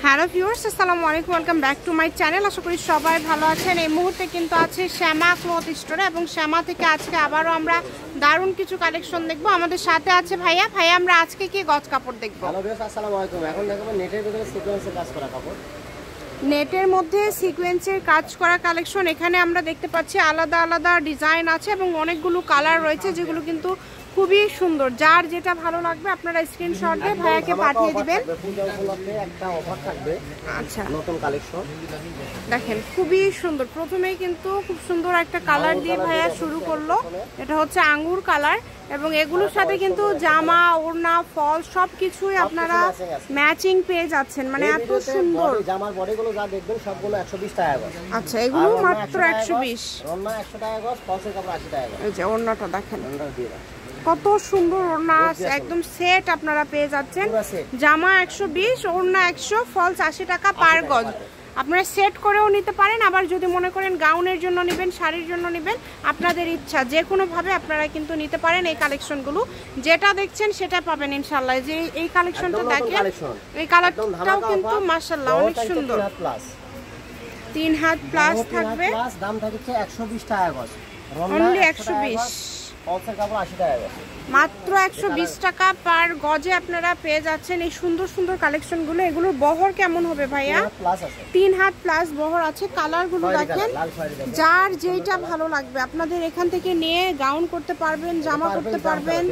Hello viewers, আসসালামু আলাইকুম, welcome back to my channel. আশা করি সবাই ভালো আছেন। এই মুহূর্তে কিন্তু আছে শ্যামা ক্লথ স্টোরে এবং শ্যামা থেকে আজকে আবারও আমরা দারুণ কিছু কালেকশন দেখবো। আমাদের সাথে আছে ভাইয়া। আমরা আজকে কি গজ কাপড় দেখবো? হ্যালো ভিউয়ার্স, আসসালামু আলাইকুম। এখন দেখাবো নেটের ভিতরে সিকোয়েন্সের কাজ করা কাপড়। নেটের মধ্যে সিকোয়েন্সের কাজ করা কালেকশন। এখানে আমরা দেখতে পাচ্ছি আলাদা আলাদা ডিজাইন আছে এবং অনেকগুলো কালার রয়েছে, যেগুলো কিন্তু খুবই সুন্দর। যার যেটা ভালো লাগবে আপনারা স্ক্রিনশট দিয়ে ভাইয়াকে পাঠিয়ে দিবেন। একটা অফার থাকবে। আচ্ছা, নতুন কালেকশন দেখেন খুবই সুন্দর। প্রথমেই কিন্তু খুব সুন্দর একটা কালার দিয়ে ভাইয়া শুরু করলো, এটা হচ্ছে আঙ্গুর কালার এবং এগুলোর সাথে কিন্তু জামা, ওড়না, ফল সবকিছুই আপনারা ম্যাচিং পেয়ে যাচ্ছেন। মানে এত সুন্দর। জামার বডিগুলো যা দেখবেন সবগুলো 120 টাকা গজ। আচ্ছা, এগুলো মাত্র 120। ওড়না 100 টাকা গজ, ফলসের কাপড় 80 টাকা গজ। এই যে ওড়নাটা দেখেন, ওড়না দিয়ে দাও। কত সুন্দর ওড়না, একদম সেট আপনারা পেয়ে যাচ্ছেন। জামা 120, ওড়না 100, ফলস 80 টাকা পার গজ। আপনারা সেট করেও নিতে পারেন, আবার যদি মনে করেন গাউনের জন্য নেবেন, শাড়ির জন্য নেবেন, আপনাদের ইচ্ছা, যে কোনোভাবে আপনারা কিন্তু নিতে পারেন। এই কালেকশনগুলো যেটা দেখছেন সেটা পাবেন ইনশাআল্লাহ। যে এই কালেকশনটা দেখেন, এই কালারটাও কিন্তু মাশাআল্লাহ অনেক সুন্দর। 3 হাত প্লাস থাকবে, দাম থাকছে 120 টাকা গজ। অনলি 120, ফলসের কাপড় 80 টাকা গজ। মাত্র 120 টাকা পার গজে আপনারা পেয়ে যাচ্ছেন এই সুন্দর সুন্দর কালেকশনগুলো। এগুলোর বহর কেমন হবে ভাইয়া? 3 হাত প্লাস বহর আছে। কালারগুলো দেখেন, যার যেটা ভালো লাগবে আপনাদের এখান থেকে নিয়ে গাউন করতে পারবেন, জামা করতে পারবেন।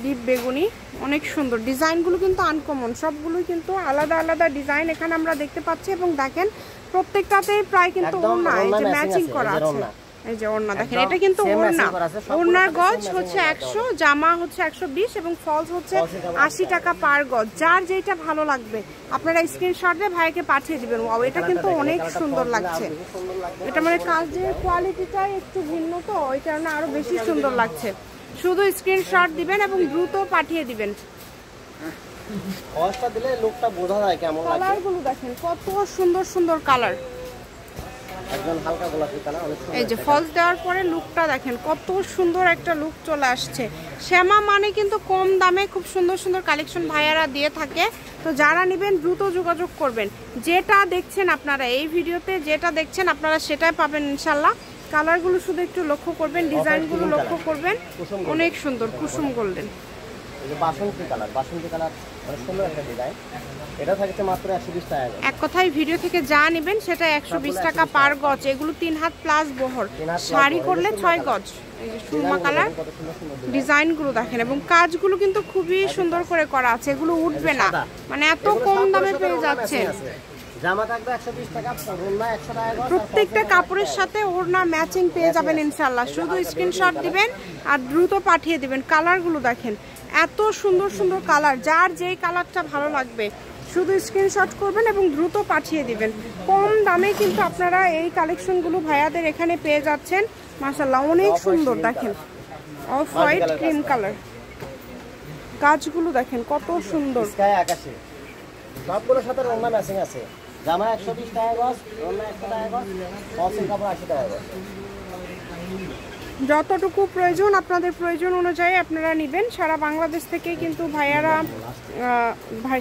ডিপ বেগুনি, অনেক সুন্দর। ডিজাইনগুলো কিন্তু আনকমন, সবগুলোই কিন্তু আলাদা আলাদা ডিজাইন এখানে আমরা দেখতে পাচ্ছি। এবং দেখেন প্রত্যেকটাতেই প্রায় কিন্তু ওড়না এই যে ম্যাচিং করা আছে। এই যে ওড়না দেখেন, এটা কিন্তু ওড়না, ওড়নার গজ হচ্ছে 100, জামা হচ্ছে 120 এবং ফলস হচ্ছে 80 টাকা পার গজ। যার যেটা ভালো লাগবে আপনারা স্ক্রিনশট দিয়ে ভাইকে পাঠিয়ে দিবেন। ওয়াও, এটা কিন্তু অনেক সুন্দর লাগছে। এটা মানে কাজের কোয়ালিটিটাই একটু ভিন্ন, তো ওই কারণে আরো বেশি সুন্দর লাগছে। শুধু স্ক্রিনশট দিবেন এবং দ্রুত পাঠিয়ে দিবেন। কস্টটা দিলে লুকটা বোঝা যায় কেমন লাগে। কালারগুলো দেখেন কত সুন্দর সুন্দর কালার। একদম হালকা গোলাপি কালার, অনেক সুন্দর। এই যে ফলস দেওয়ার পরে লুকটা দেখেন, কত সুন্দর একটা লুক চলে আসছে। শ্যামা মানে কিন্তু কম দামে খুব সুন্দর সুন্দর কালেকশন ভাইয়ারা দিয়ে থাকে। তো যারা নেবেন দ্রুত যোগাযোগ করবেন। যেটা দেখছেন আপনারা এই ভিডিওতে, যেটা দেখছেন আপনারা সেটাই পাবেন ইনশাল্লাহ। কালারগুলো শুধু একটু লক্ষ্য করবেন, ডিজাইনগুলো লক্ষ্য করবেন, অনেক সুন্দর। কুসুম গোল্ডেন, এই যে বাসন্তী কালার, বাসন্তী কালার অনেক সুন্দর একটা ডিজাইন। এটা থাকছে মাত্র 120 টাকা গজ। এক কথায় ভিডিও থেকে যা নেবেন সেটা 120 টাকা পার গজ। এগুলো 3 হাত প্লাস বহর, শাড়ি করলে 6 গজ। এই যে সুরমা কালার, ডিজাইনগুলো দেখেন এবং কাজগুলো কিন্তু খুবই সুন্দর করে করা আছে। এগুলো উঠবে না, মানে এত কম দামে পেয়ে যাচ্ছে। জামা থাকবে 120 টাকা, ওড়না 100 টাকা গজ। প্রত্যেকটা কাপড়ের সাথে ওড়না ম্যাচিং পেয়ে যাবেন ইনশাআল্লাহ। শুধু স্ক্রিনশট দিবেন আর দ্রুত পাঠিয়ে দিবেন। কালারগুলো দেখেন, এত সুন্দর সুন্দর কালার। যার যেই কালারটা ভালো লাগবে শুধু স্ক্রিনশট করবেন এবং দ্রুত পাঠিয়ে দিবেন। কম দামে কিন্তু আপনারা এই কালেকশনগুলো ভাইয়াদের এখানে পেয়ে যাচ্ছেন। মাশাআল্লাহ অনেক সুন্দর। দেখেন অফ হোয়াইট ক্রিম কালার, কাজগুলো দেখেন কত সুন্দর। স্কাই আকাশে সবগুলোর সাথে ওড়না ম্যাচিং আছে। জামা 120 টাকা গজ, ওড়না 100 টাকা গজ, ফলসের কাপড় 80 টাকা গজ। যতটুকু প্রয়োজন আপনাদের প্রয়োজন অনুযায়ী আপনারা নেবেন। সারা বাংলাদেশ থেকে কিন্তু ভাইয়ারা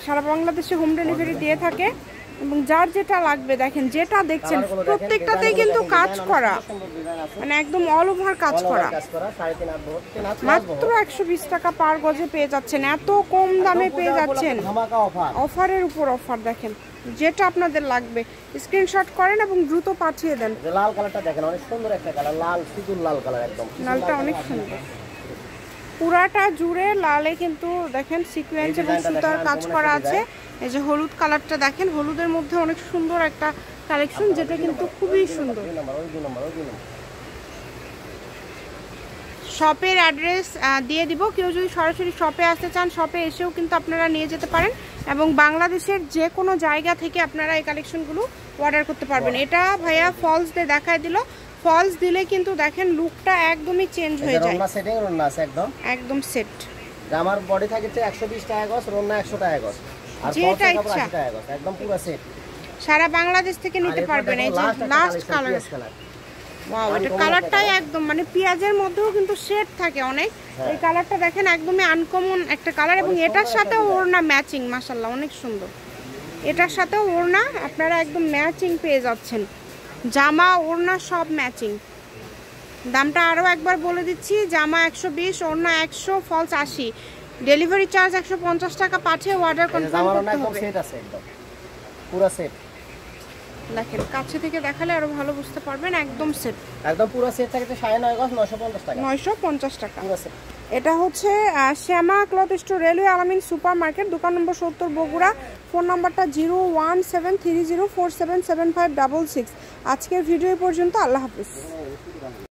সারা বাংলাদেশে হোম ডেলিভারি দিয়ে থাকে এবং যার যেটা লাগবে দেখেন, যেটা দেখছেন প্রত্যেকটাতেই কিন্তু কাজ করা, মানে একদম অল ওভার কাজ করা। মাত্র 120 টাকা পার গজে পেয়ে যাচ্ছেন, এত কম দামে পেয়ে যাচ্ছেন। অফারের উপর অফার। দেখেন যেটা আপনাদের লাগবে স্ক্রিনশট করেন এবং দ্রুত পাঠিয়ে দেন। লাল কালারটা দেখেন, অনেক সুন্দর একটা কালার, লাল সিঁদুর লাল কালার, একদম লালটা অনেক সুন্দর। পুরাটা জুড়ে লালে কিন্তু দেখেন সিকোয়েন্স এবং সুতার কাজ করা আছে। এই যে হলুদ কালারটা দেখেন, হলুদের মধ্যে অনেক সুন্দর একটা কালেকশন, যেটা কিন্তু খুবই সুন্দর। শপের অ্যাড্রেস দিয়ে দিব। কেউ যদি সরাসরি শপে আসতে চান, শপে এসেও কিন্তু আপনারা নিয়ে যেতে পারেন এবং বাংলাদেশের যে কোনো জায়গা থেকে আপনারা এই কালেকশনগুলো অর্ডার করতে পারবেন। এটা ভাইয়া ফলস দিয়ে দেখায় দিল। ফলস দিলে কিন্তু দেখেন লুকটা একদমই চেঞ্জ হয়ে যায়। ওড়না সেটিং, ওড়না আছে একদম একদম সেট। জামার বডি থাকছে 120 টাকা গজ, ওড়না 100 টাকা গজ, আর যেটা ফলসের কাপড় ইচ্ছা 80 টাকা গজ, একদম পুরো সেট। সারা বাংলাদেশ থেকে নিতে পারবেন। এই যে লাস্ট কালার, ওয়াও, এটা কালারটাই একদম মানে পেঁয়াজের মধ্যেও কিন্তু শেড থাকে অনেক। এই কালারটা দেখেন একদমই আনকমন একটা কালার এবং এটার সাথে ওড়না ম্যাচিং। মাশাআল্লাহ অনেক সুন্দর। এটার সাথেও ওড়না আপনারা একদম ম্যাচিং পেয়ে যাচ্ছেন, জামা ওড়না সব ম্যাচিং। দামটা আরও একবার বলে দিচ্ছি, জামা 120, ওড়না 100, ফলস 80, ডেলিভারি চার্জ 150 টাকা পাঠিয়ে অর্ডার কনফার্ম করতে হবে। সেট আছে একদম পুরো সেট। দেখেন কাছে থেকে দেখালে আরো ভালো বুঝতে পারবেন, একদম সেট, একদম পুরো সেট থাকে 9.5 গজ 950 টাকা। 950 টাকা পুরো সেট। এটা হচ্ছে শ্যামা ক্লথ স্টোর, রেলওয়ে আলামিন সুপার মার্কেট, দোকান নম্বর 70 বগুড়া। ফোন নাম্বারটা 01730477566। আজকের ভিডিও পর্যন্ত, আল্লাহ হাফিজ।